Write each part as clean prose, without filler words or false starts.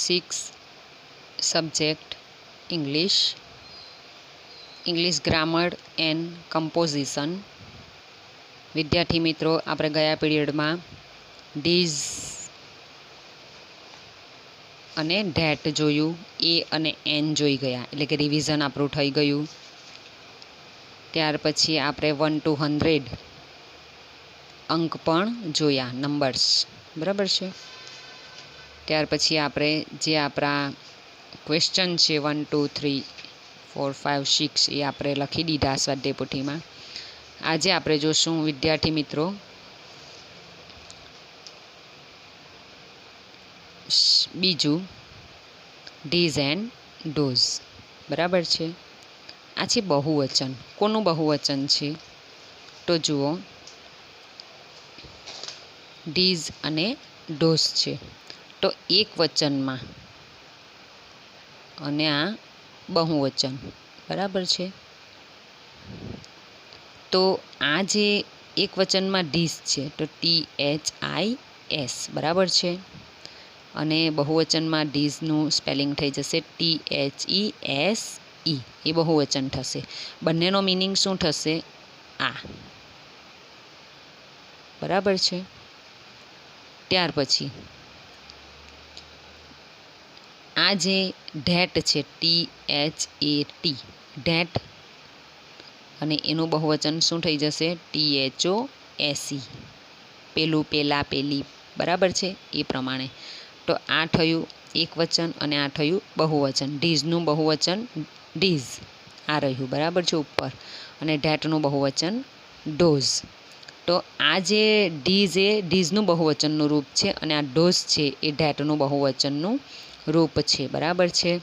6 subject English grammar and composition. વિદ્યાર્થી મિત્રો, આપણે ગયા પીરિયડમાં ડીઝ અને ધેટ જોયું, એ અને એન જોઈ ગયા, એટલે કે રિવિઝન આપણું થઈ ગયું. ત્યાર પછી આપણે 1 to 100 અંક પણ જોયા, નંબર્સ, બરાબર છે. ત્યાર પછી આપણે જે આપણા ક્વેશ્ચન છે 1 2 3 4 5 6 એ આપણે લખી દીધા સ્વાધ્યાય પોથીમાં. આજે આપણે જોશું વિદ્યાર્થી મિત્રો બીજું ડીઝ એન્ડ ડોઝ, બરાબર છે. આ છે બહુવચન. કોનું બહુવચન છે તો જુઓ, ડીઝ અને ડોઝ છે તો એક વચનમાં, અને આ બહુવચન, બરાબર છે. તો આ જે એક વચનમાં ડીઝ છે તો THIS, બરાબર છે. અને બહુવચનમાં ડીઝનું સ્પેલિંગ થઈ જશે THESE, એ બહુવચન થશે. બંનેનો મિનિંગ શું થશે? આ, બરાબર છે. ત્યાર પછી આ જે ધેટ છે THAT, ધેટ, અને એનું બહુવચન શું થઈ જશે? THOSE, પેલું, પેલા, પેલી, બરાબર છે. એ પ્રમાણે તો આ થયું એક વચન અને આ થયું બહુવચન. ડીઝનું બહુવચન ડીઝ, આ રહ્યું, બરાબર છે, ઉપર. અને ધેટનું બહુવચન ડોઝ. તો આ જે ડીઝ એ ડીઝનું બહુવચનનું રૂપ છે અને આ ડોઝ છે એ ધેટનું બહુવચનનું રૂપ છે, બરાબર છે.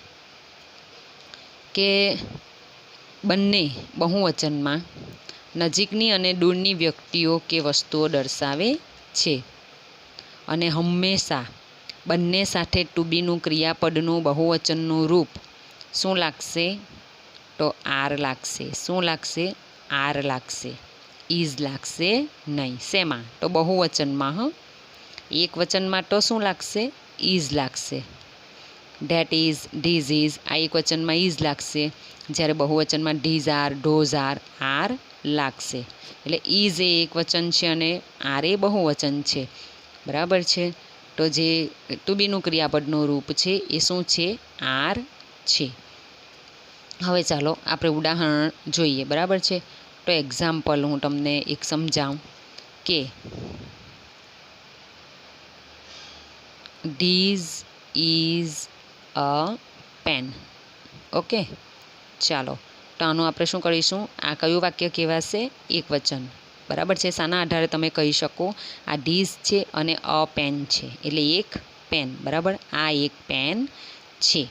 કે બંને બહુવચનમાં નજીકની અને દૂરની વ્યક્તિઓ કે વસ્તુઓ દર્શાવે છે. અને હંમેશા બંને સાથે ટુ બીનું ક્રિયાપદનું બહુવચનનું રૂપ શું લાગશે? તો આર લાગશે. શું લાગશે? આર લાગશે. ઇઝ લાગશે નહીં. શેમાં? તો બહુવચનમાં. એક વચનમાં તો શું લાગશે? ઇઝ લાગશે. ધેટ ઇઝ, ધીઝ ઇઝ, આ એક વચનમાં ઇઝ લાગશે, જ્યારે બહુવચનમાં ડીઝ આર, ડોઝ આર લાગશે. એટલે ઇઝ એ એક વચન છે અને આર એ બહુવચન છે, બરાબર છે. તો જે ટુ બીનું ક્રિયાપદનું રૂપ છે એ શું છે? આર છે. હવે ચાલો આપણે ઉદાહરણ જોઈએ, બરાબર છે. તો એક્ઝામ્પલ હું તમને એક સમજાવું કે this is a pen. Okay, ચાલો. તો આનું આપણે શું કરીશું? આ કયું વાક્ય કહેવાશે? એક વચન, બરાબર છે. શાના આધારે તમે કહી શકો? આ ધીઝ છે અને અ પેન છે, એટલે એક પેન, બરાબર. આ એક પેન છે.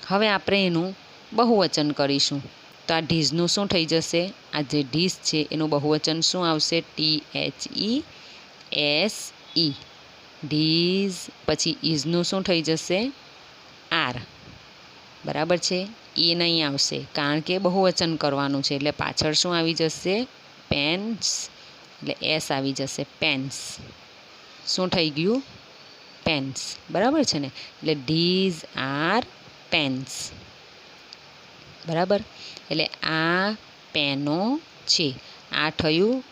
હવે આપણે એનું બહુવચન કરીશું. તો આ ધીઝનું શું થઈ જશે? આ જે ધીઝ છે એનું બહુવચન શું આવશે? THESE, these. પછી ઇઝનું શું થઈ જશે? આર, બરાબર છે. એ નહીં આવશે કારણ કે બહુવચન કરવાનું છે, એટલે પાછળ શું આવી જશે? પેન્સ, એટલે એસ આવી જશે. પેન્સ. શું થઈ ગયું? પેન્સ, બરાબર છે ને. એટલે ધીઝ આર પેન્સ, બરાબર. એટલે આ પેનો છે. આ થયું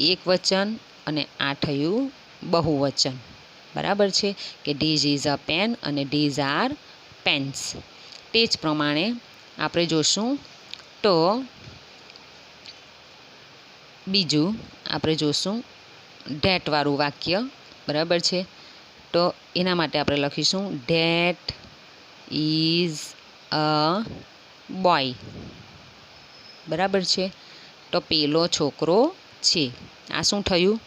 એક વચન અને આ થયું બહુવચન, બરાબર છે. કે ધીઝ ઇઝ અ પેન અને ધીઝ આર પેન્સ. તે જ પ્રમાણે આપણે જોશું તો બીજું આપણે જોશું ધેટવાળું વાક્ય, બરાબર છે. તો એના માટે આપણે લખીશું ધેટ ઇઝ અ બોય, બરાબર છે. તો પેલો છોકરો છે. આ શું થયું?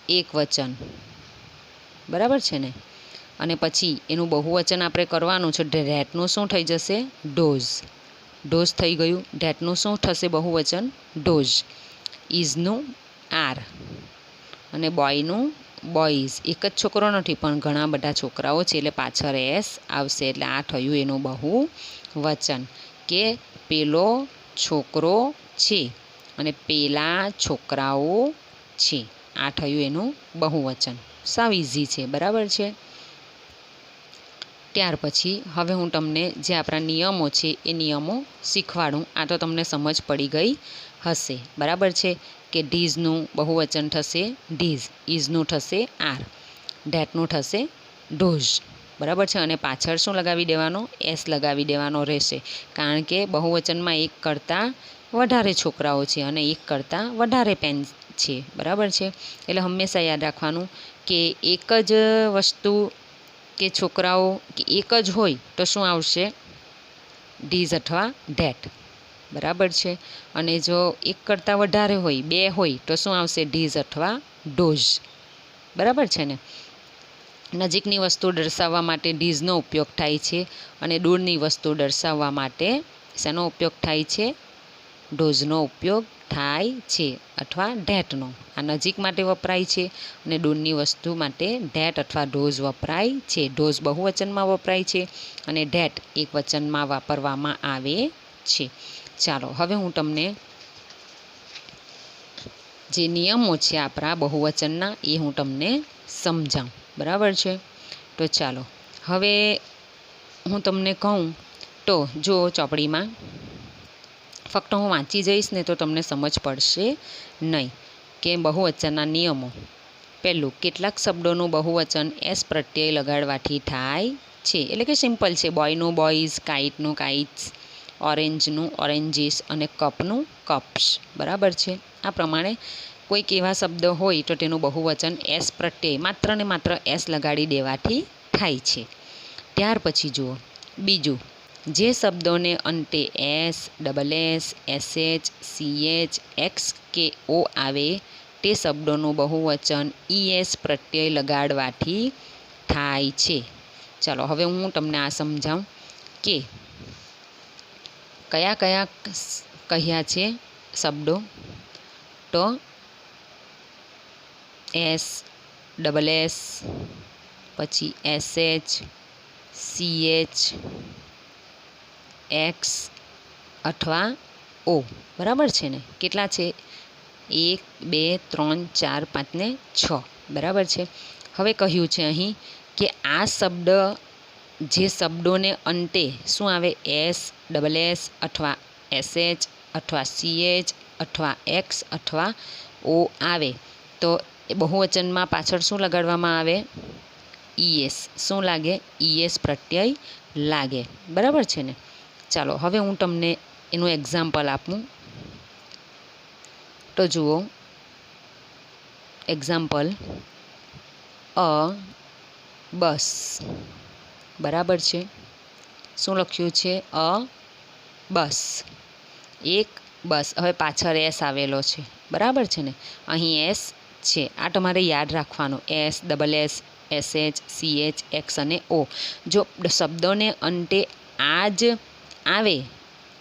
એક વચન, બરાબર છે ને. અને પછી એનું બહુવચન આપણે કરવાનું છે. ધેટનું શું થઈ જશે? ડોઝ. ડોઝ થઈ ગયું. ધેટનું શું થશે બહુવચન? ડોઝ. ઇઝનું આર અને બોયનું બોયઝ. એક જ છોકરો નથી પણ ઘણા બધા છોકરાઓ છે, એટલે પાછળ એસ આવશે. એટલે આ થયું એનું બહુવચન કે પેલો છોકરો છે અને પેલા છોકરાઓ છે. આ થયું એનું બહુવચન. સાવ ઇઝી છે, બરાબર છે. ત્યાર પછી હવે હું તમને જે આપણા નિયમો છે એ નિયમો શીખવાડું. આ તો તમને સમજ પડી ગઈ હશે, બરાબર છે, કે ડીઝનું બહુવચન થશે ડીઝ, ઇઝનું થશે આર, ધેટનું થશે ધોઝ, બરાબર છે. અને પાછળ શું લગાવી દેવાનો? એસ લગાવી દેવાનો રહેશે, કારણ કે બહુવચનમાં એક કરતાં વધારે છોકરાઓ છે અને એક કરતાં વધારે પેન છે, બરાબર છે. એટલે હંમેશા યાદ રાખવાનું કે એક જ વસ્તુ કે છોકરાઓ કે એક જ હોય તો શું આવશે? ડીઝ અથવા ધેટ, બરાબર છે. અને જો એક કરતાં વધારે હોય, બે હોય, તો શું આવશે? ડીઝ અથવા ડોઝ, બરાબર છે ને. નજીકની વસ્તુ દર્શાવવા માટે ડીઝનો ઉપયોગ થાય છે અને દૂરની વસ્તુ દર્શાવવા માટે શેનો ઉપયોગ થાય છે? ડોઝનો ઉપયોગ થાય છે અથવા ધેટનો. આ નજીક માટે વપરાય છે અને દૂરની વસ્તુ માટે ધેટ અથવા ડોઝ વપરાય છે. ડોઝ બહુવચનમાં વપરાય છે અને ધેટ એક વચનમાં વાપરવામાં આવે છે. ચાલો હવે હું તમને જે નિયમો છે આપણા બહુવચનના એ હું તમને સમજાવું, બરાબર છે. તો ચાલો હવે હું તમને કહું તો જો ચોપડીમાં ફક્ત હું વાંચી જઈશ ને તો તમને સમજ પડશે નહીં કે બહુવચનના નિયમો. પહેલું, કેટલાક શબ્દોનું બહુવચન એસ પ્રત્યય લગાડવાથી થાય છે, એટલે કે સિમ્પલ છે. બોયનું બોયઝ, કાઇટનું કાઇટ્સ, ઓરેન્જનું ઓરેન્જીસ અને કપનું કપ્સ, બરાબર છે. આ પ્રમાણે કોઈક એવા શબ્દ હોય તો તેનું બહુવચન એસ પ્રત્યય માત્ર ને માત્ર એસ લગાડી દેવાથી થાય છે. ત્યાર પછી જુઓ બીજું, જે શબ્દોને અંતે S, double S, SH, CH, x કે ઓ આવે તે શબ્દોનું બહુવચન ઈએસ પ્રત્યય લગાડવાથી થાય છે. ચાલો હવે હું તમને આ સમજાવું કે કયા કયા કહ્યા છે શબ્દો. તો એસ, ડબલ એસ, પછી એસએચ, સીએચ, એક્સ અથવા ઓ, બરાબર છે ને. કેટલા છે? 1, 2, 3, 4, 5 ને 6, બરાબર છે. હવે કહ્યું છે અહીં કે આ શબ્દ જે શબ્દોને અંતે શું આવે? એસ, ડબલ એસ અથવા એસએચ અથવા સીએચ અથવા એક્સ અથવા ઓ આવે તો એ બહુવચનમાં પાછળ શું લગાડવામાં આવે? ઈએસ. શું લાગે? ઈએસ પ્રત્યય લાગે, બરાબર છે ને. ચાલો હવે હું તમને એનું એક્ઝામ્પલ આપું. તો જુઓ એક્ઝામ્પલ, અ બસ, બરાબર છે. શું લખ્યું છે? અ બસ, એક બસ. હવે પાછળ એસ આવેલો છે, બરાબર છે ને. અહીં એસ છે, આ તમારે યાદ રાખવાનું. S, double S, SH, CH, x અને ઓ. જો શબ્દોને અંતે આ જ આવે,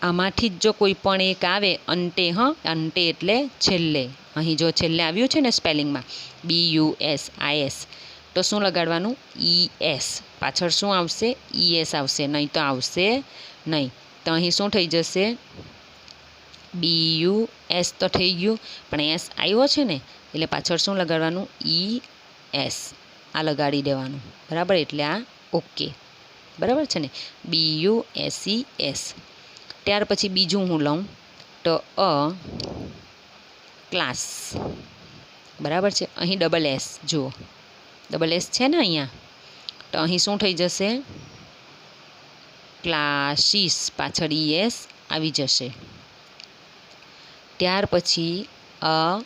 આમાંથી જ જો કોઈ પણ એક આવે અંતે, અંતે એટલે છેલ્લે. અહીં જો છેલ્લે આવ્યું છે ને સ્પેલિંગમાં BUSIS, તો શું લગાડવાનું? ES. પાછળ શું આવશે? ES આવશે, નહીં તો આવશે નહીં. તો અહીં શું થઈ જશે? BUS તો થઈ ગયું, પણ એસ આવ્યો છે ને એટલે પાછળ શું લગાડવાનું? ES. આ લગાડી દેવાનું, બરાબર. એટલે આ ઓકે, બરાબર છે ને. BUSES. ત્યાર પછી બીજું હું લઉં તો અ ક્લાસ, બરાબર છે. અહીં ડબલ એસ જુઓ, ડબલ એસ છે ને અહીંયા, તો અહીં શું થઈ જશે? ક્લાસીસ. પાછળ ES આવી જશે. ત્યાર પછી અ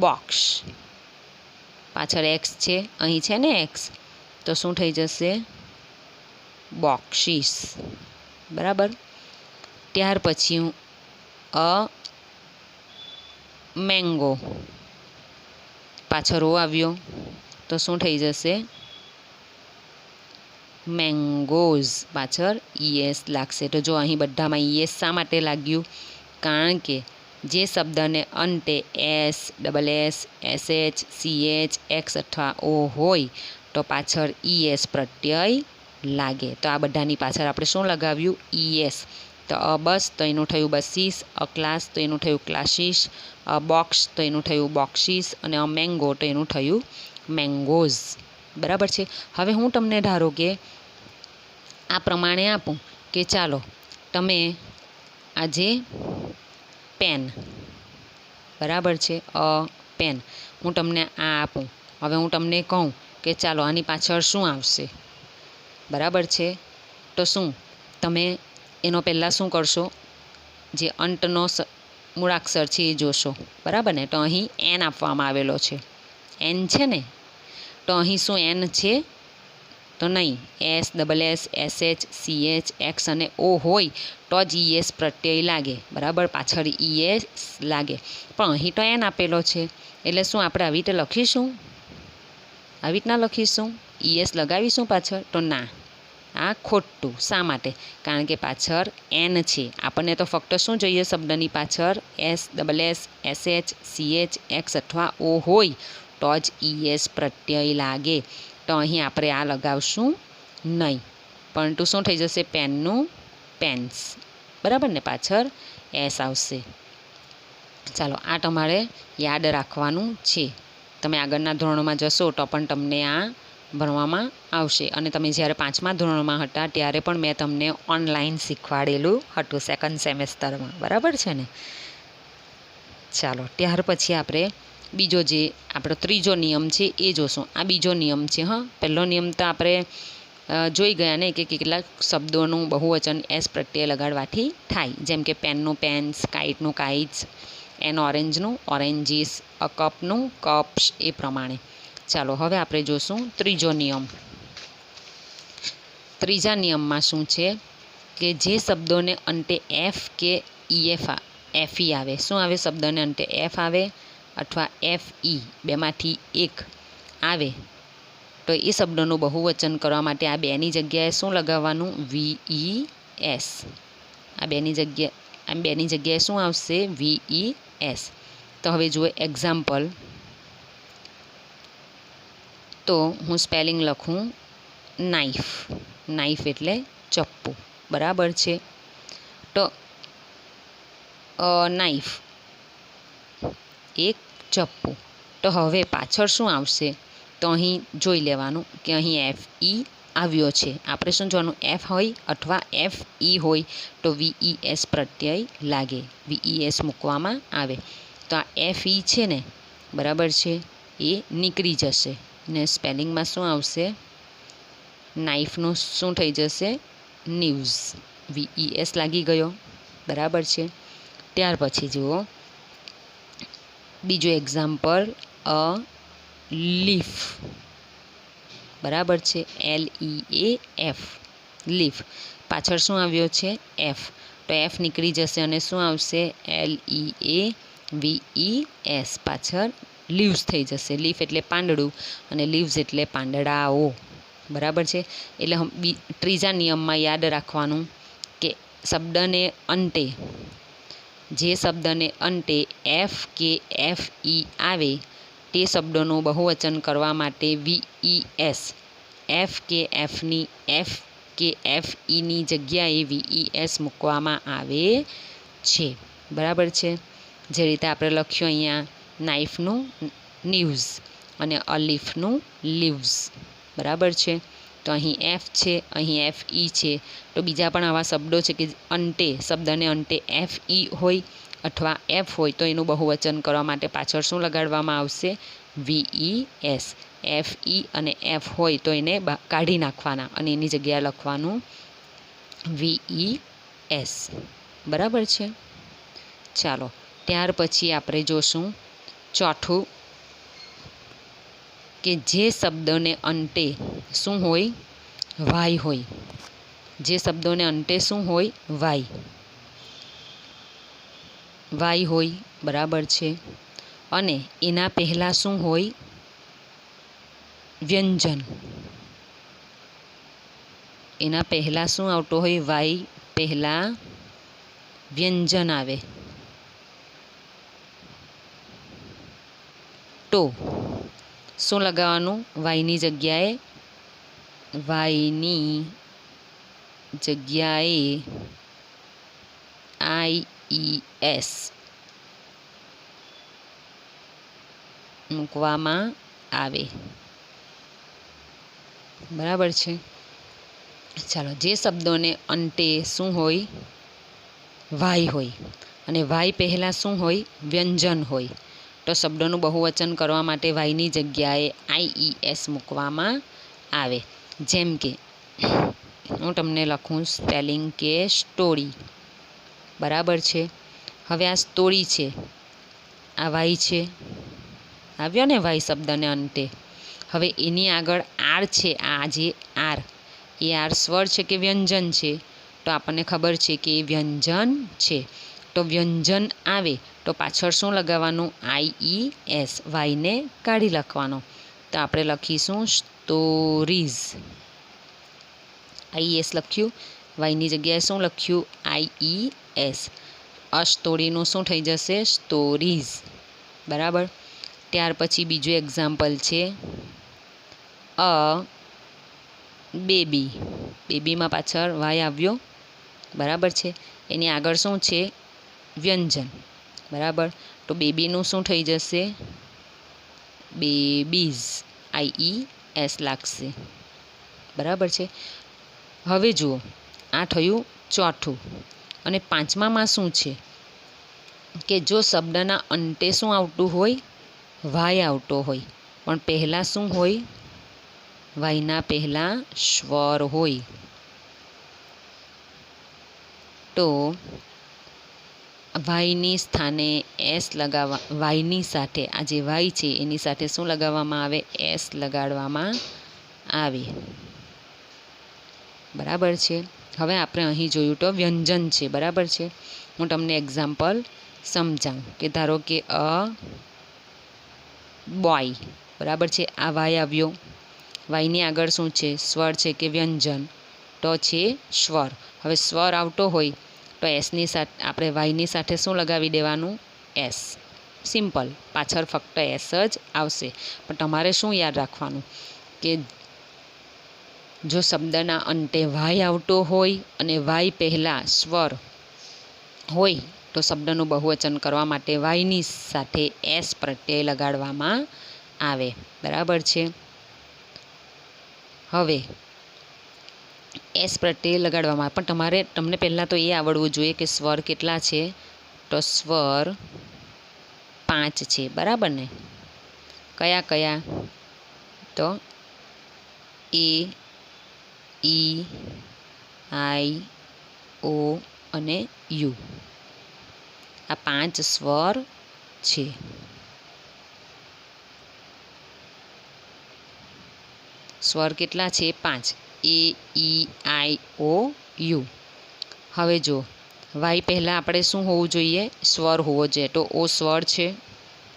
બોક્સ, પાછળ એક્સ છે, અહીં છે ને એક્સ, તો શું થઈ જશે? બોક્સીસ, બરાબર. ત્યાર પછી અ મેંગો, પાછળ ઓ આવ્યો તો શું થઈ જશે? મેંગોઝ. પાછળ ES લાગશે. તો જો અહીં બધામાં ES શા માટે લાગ્યું? કારણ કે જે શબ્દને અંતે S, double S, SH, CH, x અથવા ઓ હોય તો પાછળ ES પ્રત્યય લાગે. તો આ બધાની પાછળ આપણે શું લગાવ્યું? ES. તો અ બસ તો એનું થયું બસીસ, અ ક્લાસ તો એનું થયું ક્લાસીસ, અ બોક્સ તો એનું થયું બોક્સીસ અને અ મેંગો તો એનું થયું મેંગોઝ, બરાબર છે. હવે હું તમને ધારો કે આ પ્રમાણે આપું કે ચાલો તમે આજે પેન, બરાબર છે, પેન હું તમને આ આપું. હવે હું તમને કહું કે ચાલો આની પાછળ શું આવશે, બરાબર છે. તો શું તમે એનો પહેલાં શું કરશો, જે અંટનો મૂળાક્ષર છે એ જોશો, બરાબર ને. તો અહીં એન આપવામાં આવેલો છે, એન છે ને. તો અહીં શું એન છે? તો નહીં. S, double S, S H, C H, x અને ઓ હોય તો જ ઈએસ પ્રત્યય લાગે, બરાબર. પાછળ ઈએસ લાગે, પણ અહીં તો એન આપેલો છે એટલે શું આપણે આવી રીતે લખીશું? આવી રીતના લખીશું? ઈએસ લગાવીશું પાછળ? તો ના, આ ખોટું. શા માટે? કારણ કે પાછળ એન છે. આપણને તો ફક્ત શું જોઈએ શબ્દની પાછળ? S, double S, S H, C H, x અથવા ઓ હોય તો જ ઈએસ પ્રત્યય લાગે. તો અહીં આપણે આ લગાવશું નહીં, પરંતુ શું થઈ જશે? પેનનું પેન્સ, બરાબર ને. પાછળ એસ આવશે. ચાલો આ તમારે યાદ રાખવાનું છે. તમે આગળના ધોરણોમાં જશો તો પણ તમને આ ભણવામાં આવશે. અને તમે જ્યારે 5મા ધોરણમાં હતા ત્યારે પણ મેં તમને ઓનલાઈન શીખવાડેલું હતું સેકન્ડ સેમેસ્ટરમાં, બરાબર છે ને. ચાલો ત્યાર પછી આપણે બીજો જે આપણો ત્રીજો નિયમ છે એ જોશું. આ બીજો નિયમ છે. પહેલો નિયમ તો આપણે જોઈ ગયા ને કે કેટલાક શબ્દોનું બહુવચન એસ પ્રત્યય લગાડવાથી થાય, જેમ કે પેનનું પેન્સ, કાઇટનું કાઇટ્સ, એન ઓરેન્જનું ઓરેન્જીસ, અ કપનું કપ્સ, એ પ્રમાણે. ચાલો હવે આપણે જોશું ત્રીજો નિયમ. ત્રીજા નિયમમાં શું છે કે જે શબ્દોને અંતે એફ કે એફઈ આવે. શું આવે? શબ્દને અંતે એફ આવે અથવા એફઈ, બેમાંથી એક આવે તો એ શબ્દોનું બહુવચન કરવા માટે આ બેની જગ્યાએ શું લગાવવાનું? VES. આ બેની જગ્યાએ શું આવશે? VES. તો હવે જુઓ એક્ઝામ્પલ. તો હું સ્પેલિંગ લખું નાઇફ. નાઇફ એટલે ચપ્પુ, બરાબર છે. તો નાઇફ, એક ચપ્પુ. તો હવે પાછળ શું આવશે? તો અહીં જોઈ લેવાનું કે અહીં FE આવ્યો છે. આપણે શું જોવાનું? એફ હોય અથવા FE હોય તો VES પ્રત્યય લાગે, VES મૂકવામાં આવે. તો આ FE છે ને, બરાબર છે, એ નીકળી જશે ને સ્પેલિંગમાં શું આવશે? નાઇફનું શું થઈ જશે? નીવ્સ. VES લાગી ગયો, બરાબર છે. ત્યાર પછી જુઓ બીજું એક્ઝામ્પલ, અ લીફ, બરાબર છે, LEAF, લીફ. પાછળ શું આવ્યો છે? એફ. તો એફ નીકળી જશે અને શું આવશે? LEAVES. પાછળ લીવ્સ થઈ જશે. લીફ એટલે પાંદડું અને લીવ્સ એટલે પાંદડાઓ, બરાબર છે. એટલે ત્રીજા નિયમમાં યાદ રાખવાનું કે શબ્દને અંતે, જે શબ્દને અંતે એફ કે FE આવે તે શબ્દોનું બહુવચન કરવા માટે VES, એફ કે FEની જગ્યાએ VES મૂકવામાં આવે છે, બરાબર છે. જે રીતે આપણે લખ્યું અહીંયા નાઇફનું નીવ્સ અને અલીફનું લીવ્સ, બરાબર છે. તો અહીં એફ છે, અહીં FE છે. તો બીજા પણ આવા શબ્દો છે કે અંતે, શબ્દને અંતે FE હોય અથવા એફ હોય તો એનું બહુવચન કરવા માટે પાછળ શું લગાડવામાં આવશે? VES. FE અને એફ હોય તો એને કાઢી નાખવાના અને એની જગ્યાએ લખવાનું VES, બરાબર છે. ચાલો ત્યાર પછી આપણે જોશું ચોથું કે જે શબ્દોને અંતે શું હોય? વાય હોય. જે શબ્દોને અંતે શું હોય? વાય હોય, બરાબર છે. અને એના પહેલાં શું હોય? વ્યંજન. એના પહેલાં શું આવતો હોય? વાય પહેલાં વ્યંજન આવે. તો શું લગાવવાનું? વાયની જગ્યાએ IES મૂકવામાં આવે, બરાબર છે. ચાલો, જે શબ્દોને અંતે શું હોય? વાય હોય, અને વાય પહેલાં શું હોય? વ્યંજન હોય. તો શબ્દોનું બહુવચન કરવા માટે વાયની જગ્યાએ IES મૂકવામાં આવે. જેમ કે હું તમને લખું સ્પેલિંગ કે સ્ટોરી, બરાબર છે. હવે આ સ્ટોરી છે, આ વાય છે, આવ્યો ને વાય શબ્દને અંતે. હવે એની આગળ આર છે, આ જે આર, એ આર સ્વર છે કે વ્યંજન છે? તો આપણને ખબર છે કે એ વ્યંજન છે. તો વ્યંજન આવે તો પાછળ શું લગાવવાનું? IES, વાયને કાઢી લખવાનો. તો આપણે લખીશું સ્ટોરીઝ. IES લખ્યું, વાયની જગ્યાએ શું લખ્યું? IES. સ્ટોરીનું શું થઈ જશે? સ્ટોરીઝ, બરાબર. ત્યાર પછી બીજું એક્ઝામ્પલ છે અ બેબી. બેબીમાં પાછળ વાય આવ્યો, બરાબર છે. એની આગળ શું છે? વ્યંજન, બરાબર. તો બેબીનું શું થઈ જશે? બેબીઝ, IES લાગશે, બરાબર છે. હવે જુઓ, આ થયું ચોથું. અને પાંચમામાં શું છે કે જો શબ્દના અંતે શું આવતું હોય? વાય આવતો હોય, પણ પહેલાં શું હોય? વાયના પહેલાં સ્વર હોય. તો વાયની સ્થાને એસ લગાવવા, વાયની સાથે આ જે વાય છે એની સાથે શું લગાવવામાં આવે? એસ લગાડવામાં આવે, બરાબર છે. હવે આપણે અહીં જોયું તો વ્યંજન છે, બરાબર છે. હું તમને એક્ઝામ્પલ સમજાવું કે ધારો કે અ બોય, બરાબર છે. આ વાય આવ્યો, વાયની આગળ શું છે? સ્વર છે કે વ્યંજન? તો છે સ્વર. હવે સ્વર આવતો હોય તો એસની સાથે આપણે વાયની સાથે શું લગાવી દેવાનું? એસ. સિમ્પલ, પાછળ ફક્ત એસ જ આવશે. પણ તમારે શું યાદ રાખવાનું કે જો શબ્દના અંતે વાય આવતો હોય અને વાય પહેલાં સ્વર હોય તો શબ્દનું બહુવચન કરવા માટે વાયની સાથે એસ પ્રત્યય લગાડવામાં આવે, બરાબર છે. હવે એસ પ્રત્યય લગાડવામાં આવે, પણ તમને પહેલાં તો એ આવડવું જોઈએ કે સ્વર કેટલા છે? તો સ્વર 5 છે, બરાબર ને? કયા કયા? તો એ, ઈ, આઈ, ઓ અને યુ. આ 5 સ્વર છે. સ્વર કેટલા છે? 5. એ, ઈ, આઈ, ઓ, યુ. હવે જો વાય પહેલાં આપણે શું હોવું જોઈએ? સ્વર હોવો જોઈએ. તો ઓ સ્વર છે,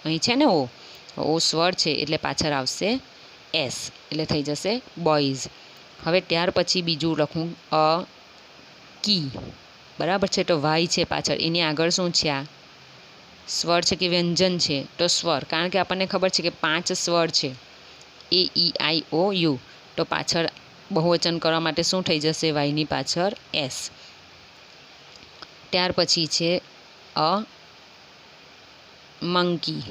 અહીં છે ને ઓ સ્વર છે, એટલે પાછળ આવશે એસ, એટલે થઈ જશે બોયઝ. હવે ત્યાર પછી બીજું લખું અ કી, બરાબર છે. તો વાય છે પાછળ, એની આગળ શું છે? આ સ્વર છે કે વ્યંજન છે? તો સ્વર, કારણ કે આપણને ખબર છે કે 5 સ્વર છે, એ, ઈ, આઈ, ઓ, યુ. તો પાછળ બહુવચન કરવા માટે શું થઈ જશે? વાયની પાછળ એસ. ત્યાર પછી છે અ મંકી,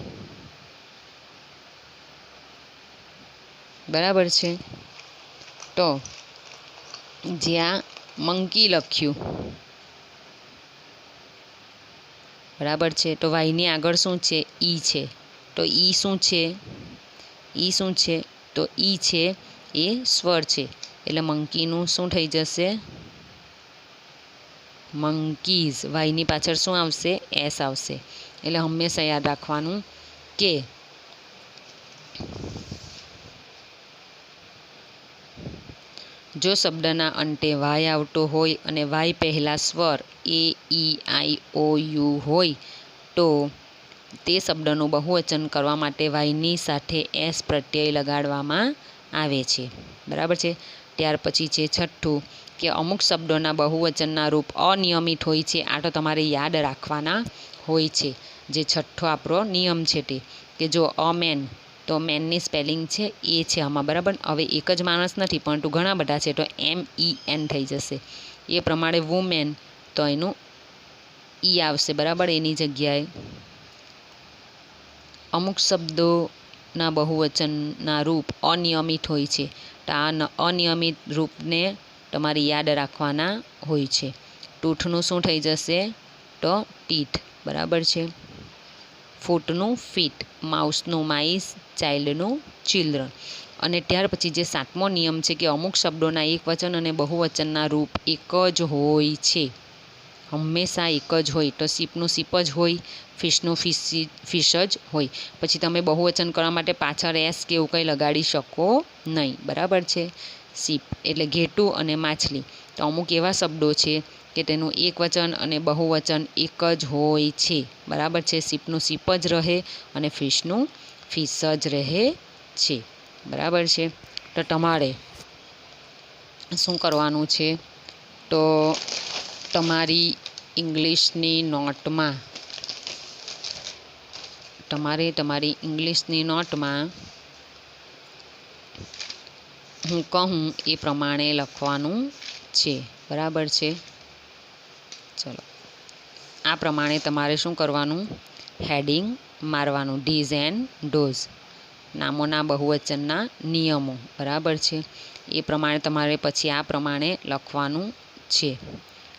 બરાબર છે. તો જ્યાં મંકી લખ્યું, બરાબર છે. તો વાયની આગળ શું છે? ઈ છે. તો ઈ શું છે? ઈ શું છે? તો ઈ છે એ સ્વર છે, એટલે મંકીનું શું થઈ જશે? મંકીઝ. વાયની પાછળ શું આવશે? એસ આવશે. એટલે હંમેશા યાદ રાખવાનું કે જો શબ્દના અંતે વાય આવતો હોય અને વાય પહેલાં સ્વર એ, ઈ, આઈ, ઓ, યુ હોય તો તે શબ્દનું બહુવચન કરવા માટે વાયની સાથે એસ પ્રત્યય લગાડવામાં આવે છે, બરાબર છે. ત્યાર પછી છે છઠ્ઠું કે અમુક શબ્દોના બહુવચનના રૂપ અનિયમિત હોય છે. આ તો તમારે યાદ રાખવાના હોય છે. જે છઠ્ઠો આપણો નિયમ છે તે કે જો મેન, તો મેનની સ્પેલિંગ છે એ છે આમાં, બરાબર. હવે એક જ માણસ નથી પરંતુ ઘણા બધા છે, તો MEN થઈ જશે. એ પ્રમાણે વુમેન, તો એનું ઈ આવશે, બરાબર. એની જગ્યાએ અમુક શબ્દોના બહુવચનના રૂપ અનિયમિત હોય છે, તો આ અનિયમિત રૂપને તમારે યાદ રાખવાના હોય છે. ટૂથનું શું થઈ જશે? તો ટીથ, બરાબર છે. ફૂટનું ફીટ, માઉસનું માઇસ, ચાઇલ્ડનું ચિલ્ડ્રન. અને ત્યાર પછી જે 7મો નિયમ છે કે અમુક શબ્દોના એકવચન અને બહુવચનના રૂપ એક જ હોય છે, હંમેશા એક જ હોય. તો શીપનું શીપ જ હોય, ફિશનું ફિશ જ હોય. પછી તમે બહુવચન કરવા માટે પાછળ એસ કે એવું કંઈ લગાડી શકો નહીં, બરાબર છે. શીપ એટલે ઘેટું અને માછલી. તો અમુક એવા શબ્દો છે કે તેનું એકવચન અને બહુવચન એક જ હોય છે, બરાબર છે. શીપનું શીપ જ રહે અને ફિશનું ફિશ જ રહે છે, બરાબર છે. તો તમારે શું કરવાનું છે? તો તમારી ઇંગ્લિશની નોટમાં હું કહું એ પ્રમાણે લખવાનું છે, બરાબર છે. ચલો, આ પ્રમાણે તમારે શું કરવાનું? હેડિંગ મારવાનું. ડીઝ એન્ડ ડોઝ, નામોના બહુવચનના નિયમો, બરાબર છે. એ પ્રમાણે તમારે પછી આ પ્રમાણે લખવાનું છે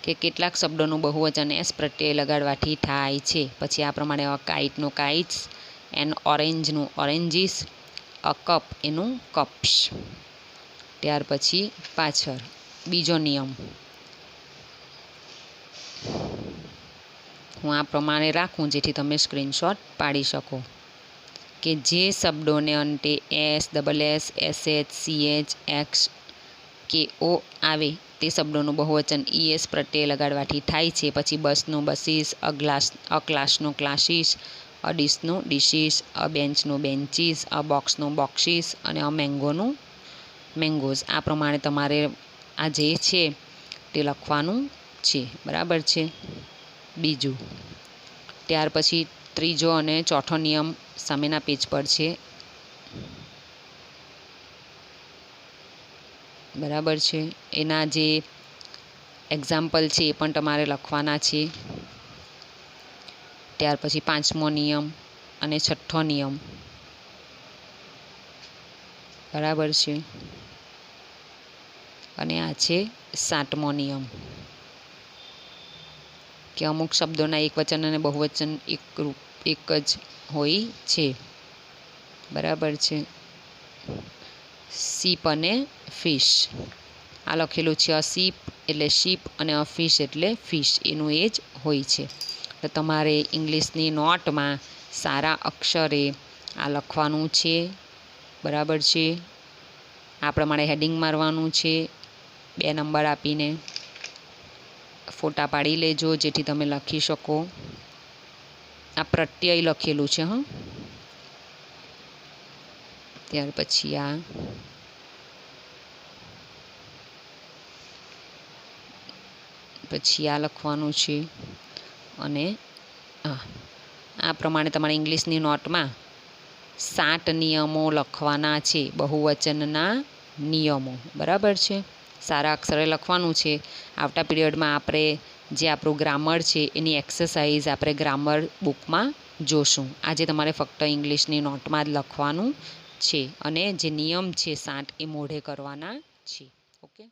કે કેટલાક શબ્દોનું બહુવચન એસ પ્રત્યય લગાડવાથી થાય છે. પછી આ પ્રમાણે અ કાઇટનું કાઇટ્સ, એન ઓરેન્જનું ઓરેન્જીસ, અ કપ એનું કપ્સ. ત્યાર પછી પાછળ બીજો નિયમ હું આ પ્રમાણે રાખું જેથી તમે સ્ક્રીનશોટ પાડી શકો કે જે શબ્દોને અંતે S, double S, SH, CH, x કે ઓ આવે તે શબ્દોનું બહુવચન ઈએસ પ્રત્યય લગાડવાથી થાય છે. પછી બસનું બસીસ, અ ક્લાસનું ક્લાસીસ, અ ડીશનું ડીશીસ, અ બેન્ચનું બેન્ચીસ, અ બોક્સનું બોક્સીસ અને અ મેંગોનું મેંગોઝ. આ પ્રમાણે તમારે આ જે છે તે લખવાનું છે, બરાબર છે. બીજું, ત્યાર પછી ત્રીજો અને ચોથો નિયમ સામેના પેજ પર છે, બરાબર છે. એના જે એક્ઝામ્પલ છે એ પણ તમારે લખવાના છે. ત્યાર પછી 5મો નિયમ અને 6થો નિયમ, બરાબર છે. અને આ છે 7મો નિયમ કે અમુક શબ્દોના એકવચન અને બહુવચન એક જ હોય છે, બરાબર છે. શીપ અને ફિશ, આ લખેલું છે. અ શીપ એટલે શીપ અને અ ફિશ એટલે ફિશ, એનું એ જ હોય છે. તો તમારે ઇંગ્લિશની નોટમાં સારા અક્ષરે આ લખવાનું છે, બરાબર છે. આ પ્રમાણે હેડિંગ મારવાનું છે 2 નંબર આપીને. ફોટા પાડી લેજો જેથી તમે લખી શકો. આ પ્રત્યય લખેલું છે, હા. ત્યાર પછી આ લખવાનું છે. અને આ પ્રમાણે તમારે ઇંગ્લિશની નોટમાં 7 નિયમો લખવાના છે, બહુવચનના નિયમો, બરાબર છે. સારા અક્ષરે લખવાનું છે. આવતા પીરિયડમાં આપણે જે આપણું ગ્રામર છે એની એક્સરસાઇઝ આપણે ગ્રામર બુકમાં જોશું. આજે તમારે ફક્ત ઇંગ્લિશની નોટમાં જ લખવાનું છે અને જે નિયમ છે 7 એ મોઢે કરવાના છે. ઓકે.